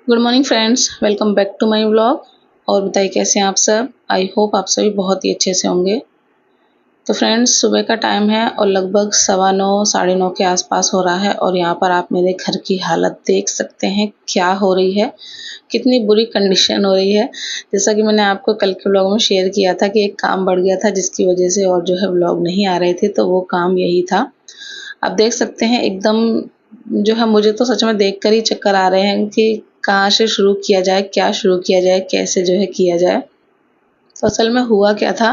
Good morning friends, welcome back to my vlog. और बताइए कैसे हैं आप सब। आई होप आप सभी बहुत ही अच्छे से होंगे। तो फ्रेंड्स, सुबह का टाइम है और लगभग 9:15 साढ़े 9 के आसपास हो रहा है और यहाँ पर आप मेरे घर की हालत देख सकते हैं क्या हो रही है, कितनी बुरी कंडीशन हो रही है। जैसा कि मैंने आपको कल के व्लॉग में शेयर किया था कि एक काम बढ़ गया था जिसकी वजह से और जो है व्लॉग नहीं आ रहे थे, तो वो काम यही था। आप देख सकते हैं एकदम जो है, मुझे तो सच में देखकर ही चक्कर आ रहे हैं कि कहाँ से शुरू किया जाए, क्या शुरू किया जाए, कैसे जो है किया जाए। तो असल में हुआ क्या था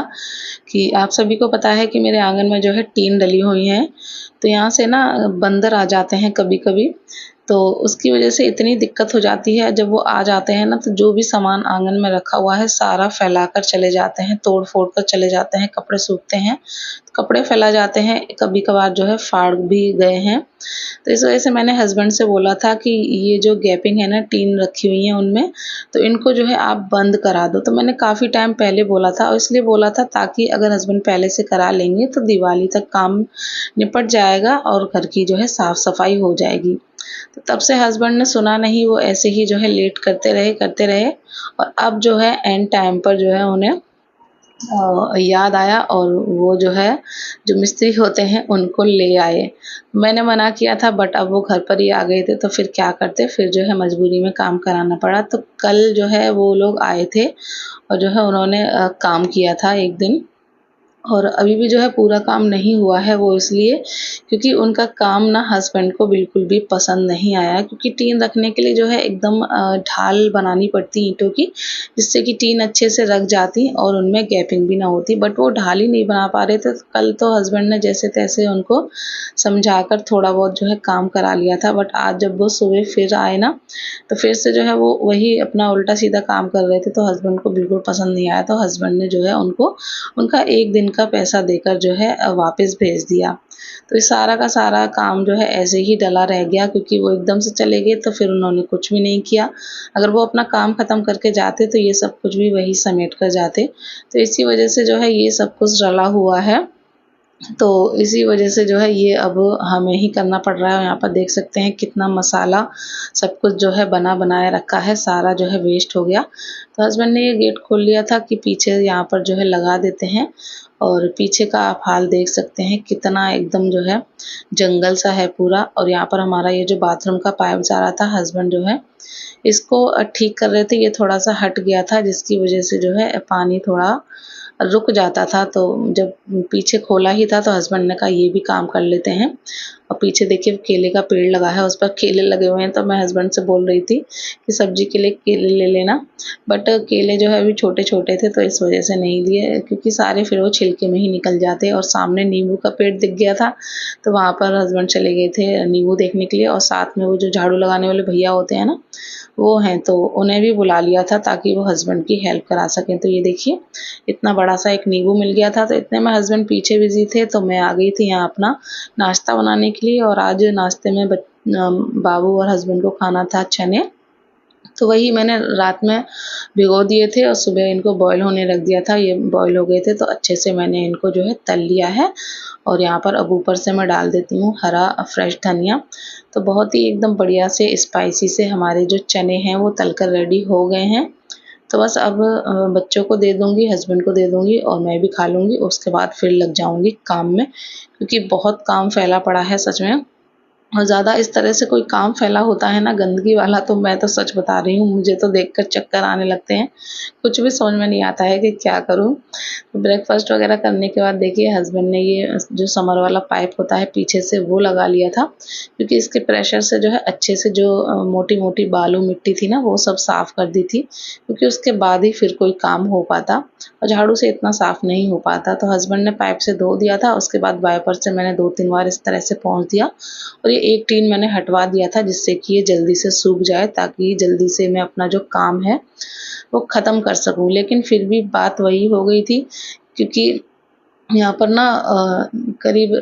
कि आप सभी को पता है कि मेरे आंगन में जो है टीन डली हुई हैं, तो यहाँ से ना बंदर आ जाते हैं कभी-कभी। तो उसकी वजह से इतनी दिक्कत हो जाती है, जब वो आ जाते हैं ना, तो जो भी सामान आंगन में रखा हुआ है सारा फैलाकर चले जाते हैं, तोड़-फोड़ कर चले जाते हैं। कपड़े सूखते हैं, कपड़े फैला जाते हैं, कभी-कभार जो है फाड़ भी गए हैं। तो इस वजह से मैंने हस्बैंड से बोला था कि ये जो गैपिंग है ना, टीन रखी हुई है उनमें, तो इनको जो है आप बंद करा दो। तो मैंने काफ़ी टाइम पहले बोला था और इसलिए बोला था ताकि अगर हस्बैंड पहले से करा लेंगे तो दिवाली तक काम निपट जाएगा और घर की जो है साफ-सफाई हो जाएगी। तो तब से हस्बैंड ने सुना नहीं, वो ऐसे ही जो है लेट करते रहे और अब जो है एंड टाइम पर जो है उन्हें याद आया और वो जो है, जो मिस्त्री होते हैं उनको ले आए। मैंने मना किया था बट अब वो घर पर ही आ गए थे, तो फिर क्या करते, फिर जो है मजबूरी में काम कराना पड़ा। तो कल जो है वो लोग आए थे और जो है उन्होंने काम किया था 1 दिन। और अभी भी जो है पूरा काम नहीं हुआ है, वो इसलिए क्योंकि उनका काम ना हस्बैंड को बिल्कुल भी पसंद नहीं आया, क्योंकि टीन रखने के लिए जो है एकदम ढाल बनानी पड़ती ईंटों की, जिससे कि टीन अच्छे से रख जाती और उनमें गैपिंग भी ना होती, बट वो ढाल ही नहीं बना पा रहे थे। तो कल तो हस्बैंड ने जैसे-तैसे उनको समझाकर थोड़ा बहुत जो है काम करा लिया था, बट आज जब वो सुबह फिर आए ना, तो फिर से जो है वो वही अपना उल्टा-सीधा काम कर रहे थे, तो हस्बैंड को बिल्कुल पसंद नहीं आया। तो हस्बैंड ने जो है उनको उनका 1 दिन का पैसा देकर जो है वापस भेज दिया। तो ये सारा का सारा काम जो है ऐसे ही डला रह गया, क्योंकि वो एकदम से चले गए तो फिर उन्होंने कुछ भी नहीं किया। अगर वो अपना काम ख़त्म करके जाते तो ये सब कुछ भी वही समेट कर जाते। तो इसी वज़ह से जो है ये सब कुछ डला हुआ है। तो इसी वजह से जो है ये अब हमें ही करना पड़ रहा है। यहाँ पर देख सकते हैं कितना मसाला सब कुछ जो है बना बनाया रखा है, सारा जो है वेस्ट हो गया। तो हस्बैंड ने ये गेट खोल लिया था कि पीछे यहाँ पर जो है लगा देते हैं, और पीछे का आप हाल देख सकते हैं कितना एकदम जो है जंगल सा है पूरा। और यहाँ पर हमारा ये जो बाथरूम का पाइप जा रहा था, हस्बैंड जो है इसको ठीक कर रहे थे। ये थोड़ा-सा हट गया था जिसकी वजह से जो है पानी थोड़ा रुक जाता था। तो जब पीछे खोला ही था तो हस्बैंड ने कहा ये भी काम कर लेते हैं। और पीछे देखिए केले का पेड़ लगा है, उस पर केले लगे हुए हैं। तो मैं हस्बैंड से बोल रही थी कि सब्जी के लिए केले ले लेना, बट केले जो है अभी छोटे-छोटे थे तो इस वजह से नहीं लिए, क्योंकि सारे फिर वो छिलके में ही निकल जाते। और सामने नींबू का पेड़ दिख गया था, तो वहाँ पर हस्बैंड चले गए थे नींबू देखने के लिए। और साथ में वो जो झाड़ू लगाने वाले भैया होते हैं ना, वो हैं, तो उन्हें भी बुला लिया था ताकि वो हस्बैंड की हेल्प करा सकें। तो ये देखिए इतना बड़ा-सा एक नींबू मिल गया था। तो इतने में हस्बैंड पीछे बिज़ी थे, तो मैं आ गई थी यहाँ अपना नाश्ता बनाने के लिए। और आज नाश्ते में बाबू और हस्बैंड को खाना था चने। तो वही मैंने रात में भिगो दिए थे और सुबह इनको बॉयल होने रख दिया था। ये बॉयल हो गए थे तो अच्छे से मैंने इनको जो है तल लिया है। और यहाँ पर अब ऊपर से मैं डाल देती हूँ हरा फ्रेश धनिया। तो बहुत ही एकदम बढ़िया से स्पाइसी से हमारे जो चने हैं वो तल कर रेडी हो गए हैं। तो बस अब बच्चों को दे दूँगी, हस्बैंड को दे दूँगी और मैं भी खा लूँगी। उसके बाद फिर लग जाऊँगी काम में, क्योंकि बहुत काम फैला पड़ा है सच में। और ज़्यादा इस तरह से कोई काम फैला होता है ना गंदगी वाला, तो मैं तो सच बता रही हूँ, मुझे तो देखकर चक्कर आने लगते हैं। कुछ भी समझ में नहीं आता है कि क्या करूँ? तो ब्रेकफ़ास्ट वग़ैरह करने के बाद देखिए हस्बैंड ने ये जो समर वाला पाइप होता है पीछे से वो लगा लिया था, क्योंकि इसके प्रेशर से जो है अच्छे से जो मोटी-मोटी बालू मिट्टी थी ना वो सब साफ़ कर दी थी, क्योंकि उसके बाद ही फिर कोई काम हो पाता और झाड़ू से इतना साफ़ नहीं हो पाता। तो हस्बैंड ने पाइप से धो दिया था, उसके बाद वाइपर से मैंने 2-3 बार इस तरह से पोंछ दिया। और ये एक टीन मैंने हटवा दिया था जिससे कि ये जल्दी से सूख जाए, ताकि जल्दी से मैं अपना जो काम है वो ख़त्म कर सकूँ। लेकिन फिर भी बात वही हो गई थी, क्योंकि यहाँ पर ना करीब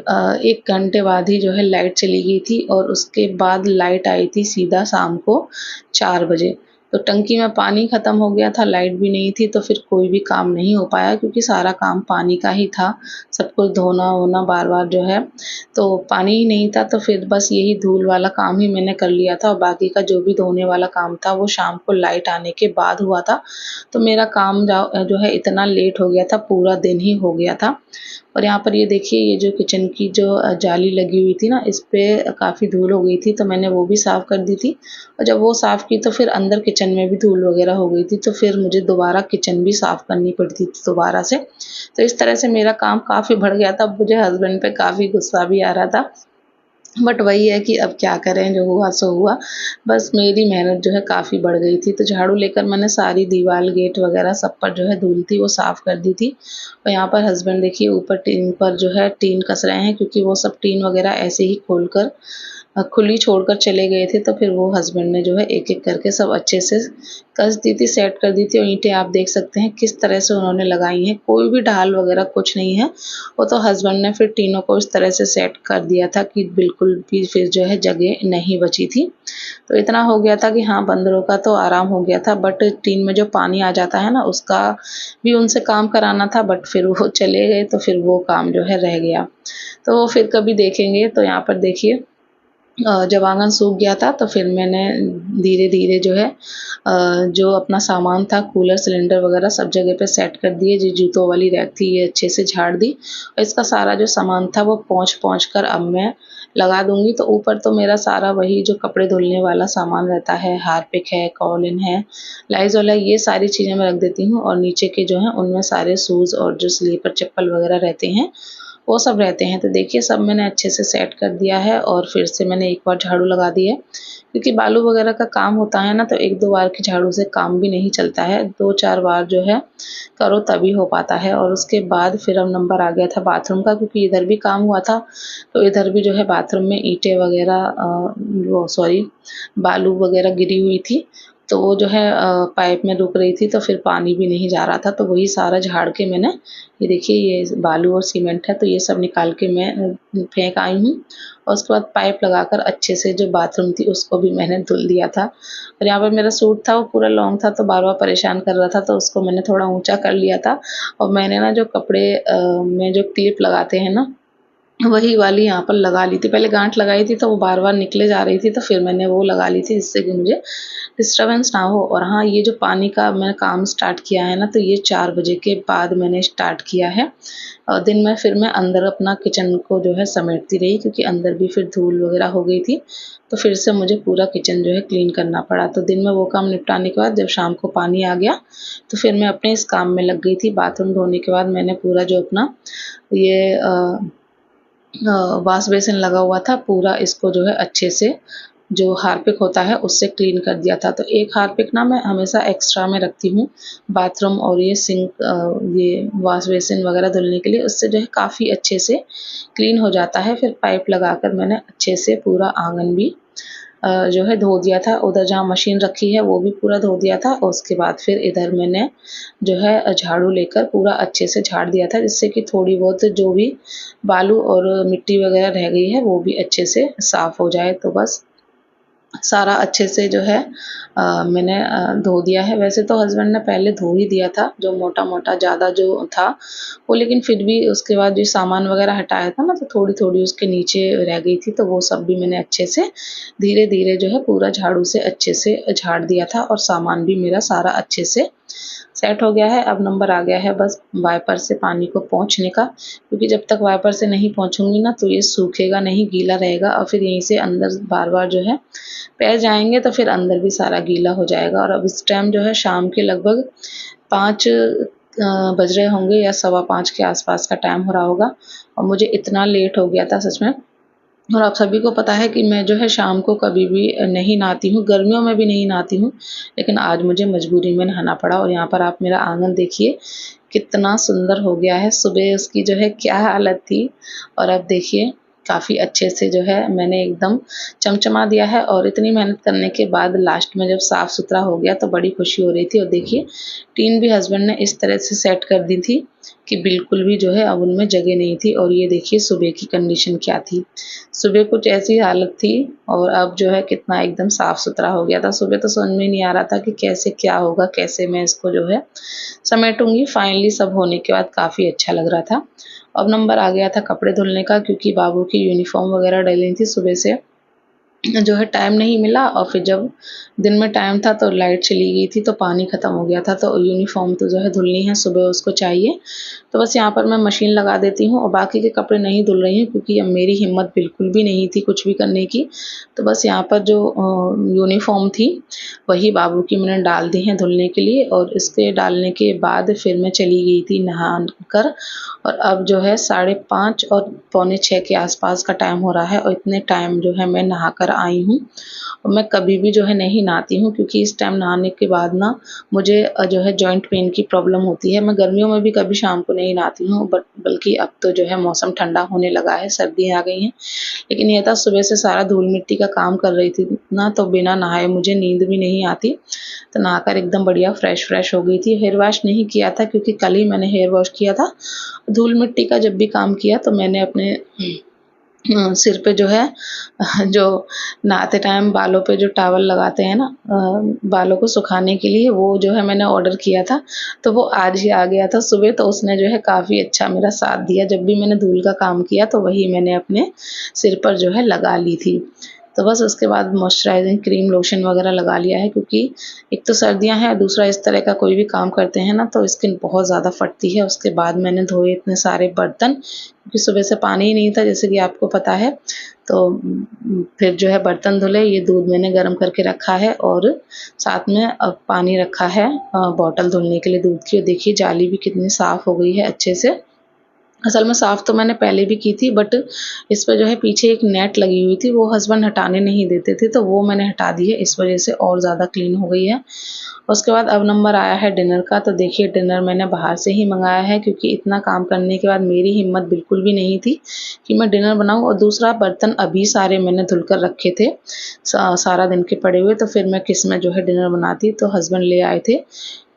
1 घंटे बाद ही जो है लाइट चली गई थी और उसके बाद लाइट आई थी सीधा शाम को 4 बजे। तो टंकी में पानी ख़त्म हो गया था, लाइट भी नहीं थी, तो फिर कोई भी काम नहीं हो पाया क्योंकि सारा काम पानी का ही था। सब कुछ धोना-वोना बार-बार जो है, तो पानी ही नहीं था, तो फिर बस यही धूल वाला काम ही मैंने कर लिया था और बाकी का जो भी धोने वाला काम था वो शाम को लाइट आने के बाद हुआ था। तो मेरा काम जो है इतना लेट हो गया था, पूरा दिन ही हो गया था। और यहाँ पर ये देखिए, ये जो किचन की जो जाली लगी हुई थी ना, इस पे काफ़ी धूल हो गई थी, तो मैंने वो भी साफ़ कर दी थी। और जब वो साफ़ की तो फिर अंदर किचन में भी धूल वग़ैरह हो गई थी, तो फिर मुझे दोबारा किचन भी साफ़ करनी पड़ती थी दोबारा से। तो इस तरह से मेरा काम काफ़ी बढ़ गया था, मुझे हस्बैंड पे काफ़ी गुस्सा भी आ रहा था। बट वही है कि अब क्या करें, जो हुआ सो हुआ। बस मेरी मेहनत जो है काफ़ी बढ़ गई थी, तो झाड़ू लेकर मैंने सारी दीवार, गेट वग़ैरह सब पर जो है धूल थी वो साफ़ कर दी थी। और यहाँ पर हस्बैंड देखिए ऊपर टीन पर जो है टीन कस रहे हैं क्योंकि वो सब टीन वग़ैरह ऐसे ही खोलकर खुली छोड़कर चले गए थे, तो फिर वो हस्बैंड ने जो है एक-एक करके सब अच्छे से कस दी थी, सेट कर दी थी और ईंटें आप देख सकते हैं किस तरह से उन्होंने लगाई हैं। कोई भी ढाल वग़ैरह कुछ नहीं है, वो तो हस्बैंड ने फिर टीनों को इस तरह से सेट कर दिया था कि बिल्कुल भी फिर जो है जगह नहीं बची थी। तो इतना हो गया था कि हाँ, बंदरों का तो आराम हो गया था, बट टीन में जो पानी आ जाता है ना, उसका भी उनसे काम कराना था, बट फिर वो चले गए, तो फिर वो काम जो है रह गया। तो फिर कभी देखेंगे। तो यहाँ पर देखिए जब आँगन सूख गया था तो फिर मैंने धीरे-धीरे जो है जो अपना सामान था, कूलर, सिलेंडर वग़ैरह सब जगह पे सेट कर दिए। जो जूतों वाली रैक थी ये अच्छे से झाड़ दी और इसका सारा जो सामान था वो पोंछ-पोंछ कर अब मैं लगा दूँगी। तो ऊपर तो मेरा सारा वही जो कपड़े धुलने वाला सामान रहता है, हार्पिक है, कॉलिन है, लाइज़ॉल है, ये सारी चीज़ें मैं रख देती हूँ और नीचे के जो हैं उनमें सारे शूज़ और जो स्लीपर चप्पल वग़ैरह रहते हैं वो सब रहते हैं। तो देखिए सब मैंने अच्छे से सेट कर दिया है और फिर से मैंने एक बार झाड़ू लगा दी है। क्योंकि बालू वगैरह का काम होता है ना, तो 1-2 बार की झाड़ू से काम भी नहीं चलता है। 2-4 बार जो है करो तभी हो पाता है। और उसके बाद फिर अब नंबर आ गया था बाथरूम का, क्योंकि इधर भी काम हुआ था, तो इधर भी जो है बाथरूम में ईंटें वगैरह वो सॉरी बालू वगैरह गिरी हुई थी। तो वो जो है पाइप में रुक रही थी, तो फिर पानी भी नहीं जा रहा था, तो वही सारा झाड़ के मैंने, ये देखिए ये बालू और सीमेंट है, तो ये सब निकाल के मैं फेंक आई हूँ। और उसके बाद पाइप लगाकर अच्छे से जो बाथरूम थी उसको भी मैंने धुल दिया था। और यहाँ पर मेरा सूट था वो पूरा लॉन्ग था, तो बार-बार परेशान कर रहा था, तो उसको मैंने थोड़ा ऊँचा कर लिया था। और मैंने ना जो कपड़े में जो क्लिप लगाते हैं ना, वही वाली यहाँ पर लगा ली थी। पहले गाँठ लगाई थी तो वो बार-बार निकले जा रही थी, तो फिर मैंने वो लगा ली थी जिससे कि मुझे डिस्टर्बेंस ना हो। और हाँ, ये जो पानी का मैंने काम स्टार्ट किया है ना, तो ये 4 बजे के बाद मैंने स्टार्ट किया है। और दिन में फिर मैं अंदर अपना किचन को जो है समेटती रही, क्योंकि अंदर भी फिर धूल वगैरह हो गई थी। तो फिर से मुझे पूरा किचन जो है क्लीन करना पड़ा। तो दिन में वो काम निपटाने के बाद जब शाम को पानी आ गया, तो फिर मैं अपने इस काम में लग गई थी। बाथरूम धोने के बाद मैंने पूरा जो अपना ये वॉश बेसिन लगा हुआ था, पूरा इसको जो है अच्छे से जो हार्पिक होता है उससे क्लीन कर दिया था। तो एक हार्पिक ना मैं हमेशा एक्स्ट्रा में रखती हूँ बाथरूम और ये सिंक ये वॉश बेसिन वगैरह धुलने के लिए, उससे जो है काफ़ी अच्छे से क्लीन हो जाता है। फिर पाइप लगाकर मैंने अच्छे से पूरा आँगन भी जो है धो दिया था। उधर जहाँ मशीन रखी है वो भी पूरा धो दिया था और उसके बाद फिर इधर मैंने जो है झाड़ू लेकर पूरा अच्छे से झाड़ दिया था, जिससे कि थोड़ी बहुत जो भी बालू और मिट्टी वगैरह रह गई है वो भी अच्छे से साफ़ हो जाए। तो बस सारा अच्छे से जो है मैंने धो दिया है। वैसे तो हस्बैंड ने पहले धो ही दिया था, जो मोटा-मोटा ज़्यादा जो था वो, लेकिन फिर भी उसके बाद जो सामान वगैरह हटाया था ना, तो थोड़ी-थोड़ी उसके नीचे रह गई थी, तो वो सब भी मैंने अच्छे से धीरे-धीरे जो है पूरा झाड़ू से अच्छे से झाड़ दिया था और सामान भी मेरा सारा अच्छे से सेट हो गया है। अब नंबर आ गया है बस वाइपर से पानी को पोंछने का, क्योंकि जब तक वाइपर से नहीं पोंछूँगी ना, तो ये सूखेगा नहीं, गीला रहेगा और फिर यहीं से अंदर बार-बार जो है पैर जाएँगे, तो फिर अंदर भी सारा गीला हो जाएगा। और अब इस टाइम जो है शाम के लगभग 5 बज रहे होंगे या सवा 5 के आस-पास का टाइम हो रहा होगा और मुझे इतना लेट हो गया था सच में। और आप सभी को पता है कि मैं जो है शाम को कभी भी नहीं नहाती हूँ, गर्मियों में भी नहीं नहाती हूँ, लेकिन आज मुझे मजबूरी में नहाना पड़ा। और यहाँ पर आप मेरा आँगन देखिए कितना सुंदर हो गया है। सुबह उसकी जो है क्या हालत थी और अब देखिए काफ़ी अच्छे से जो है मैंने एकदम चमचमा दिया है। और इतनी मेहनत करने के बाद लास्ट में जब साफ़-सुथरा हो गया तो बड़ी खुशी हो रही थी। और देखिए टीन भी हस्बैंड ने इस तरह से सेट कर दी थी कि बिल्कुल भी जो है अब उनमें जगह नहीं थी। और ये देखिए सुबह की कंडीशन क्या थी। सुबह कुछ ऐसी हालत थी और अब जो है कितना एकदम साफ-सुथरा हो गया था। सुबह तो समझ में नहीं आ रहा था कि कैसे क्या होगा, कैसे मैं इसको जो है समेटूँगी। फाइनली सब होने के बाद काफ़ी अच्छा लग रहा था। अब नंबर आ गया था कपड़े धुलने का, क्योंकि बाबू की यूनिफ़ॉर्म वग़ैरह डली थी सुबह से। जो है टाइम नहीं मिला और फिर जब दिन में टाइम था तो लाइट चली गई थी, तो पानी ख़त्म हो गया था, तो यूनिफ़ॉर्म तो जो है धुलनी है, सुबह उसको चाहिए। तो बस यहाँ पर मैं मशीन लगा देती हूँ और बाकी के कपड़े नहीं धुल रही हूँ, क्योंकि अब मेरी हिम्मत बिल्कुल भी नहीं थी कुछ भी करने की। तो बस यहाँ पर जो यूनिफ़ॉर्म थी वही बाबू की मैंने डाल दी हैं धुलने के लिए, और इसके डालने के बाद फिर मैं चली गई थी नहा कर। और अब जो है 5:30 और पौने 6 के आस-पास का टाइम हो रहा है और इतने टाइम जो है मैं नहा कर आई हूँ। और मैं कभी भी जो है नहीं नहाती हूँ, क्योंकि इस टाइम नहाने के बाद ना मुझे जो है जॉइंट पेन की प्रॉब्लम होती है। मैं गर्मियों में भी कभी शाम को नहीं नहाती हूँ, बट बल्कि अब तो जो है मौसम ठंडा होने लगा है, सर्दियाँ आ गई हैं। लेकिन ये था सुबह से सारा धूल-मिट्टी का काम कर रही थी ना, तो बिना नहाए मुझे नींद भी नहीं आती। तो नहाकर एकदम बढ़िया फ्रेश हो गई थी। हेयर वॉश नहीं किया था, क्योंकि कल ही मैंने हेयर वॉश किया था। धूल-मिट्टी का जब भी काम किया तो मैंने अपने सिर पे जो है जो नहाते टाइम बालों पे जो टॉवल लगाते हैं ना बालों को सुखाने के लिए, वो जो है मैंने ऑर्डर किया था। तो वो आज ही आ गया था सुबह, तो उसने जो है काफ़ी अच्छा मेरा साथ दिया। जब भी मैंने धूल का काम किया तो वही मैंने अपने सिर पर जो है लगा ली थी। तो बस उसके बाद मॉइस्चराइज़िंग क्रीम, लोशन वग़ैरह लगा लिया है, क्योंकि एक तो सर्दियाँ हैं, दूसरा इस तरह का कोई भी काम करते हैं ना तो स्किन बहुत ज़्यादा फटती है। उसके बाद मैंने धोए इतने सारे बर्तन, क्योंकि सुबह से पानी ही नहीं था, जैसे कि आपको पता है। तो फिर जो है बर्तन धुले, ये दूध मैंने गरम करके रखा है और साथ में पानी रखा है बॉटल धुलने के लिए दूध की। और देखिए जाली भी कितनी साफ़ हो गई है अच्छे से। असल में साफ़ तो मैंने पहले भी की थी, बट इस पे जो है पीछे एक नेट लगी हुई थी, वो हस्बैंड हटाने नहीं देते थे, तो वो मैंने हटा दी है, इस वज़ह से और ज़्यादा क्लीन हो गई है। उसके बाद अब नंबर आया है डिनर का, तो देखिए डिनर मैंने बाहर से ही मँगाया है, क्योंकि इतना काम करने के बाद मेरी हिम्मत बिल्कुल भी नहीं थी कि मैं डिनर बनाऊँ। और दूसरा बर्तन अभी सारे मैंने धुल कर रखे थे, सारा दिन के पड़े हुए, तो फिर मैं किस में जो है डिनर बनाती, तो हस्बैंड ले आए थे।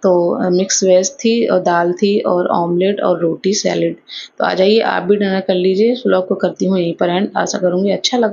तो मिक्स वेज थी और दाल थी और ऑमलेट और रोटी, सैलेड। तो आ जाइए आप भी डिनर कर लीजिए। इस व्लॉग को करती हूँ यहीं पर एंड। आशा करूँगी अच्छा लगा।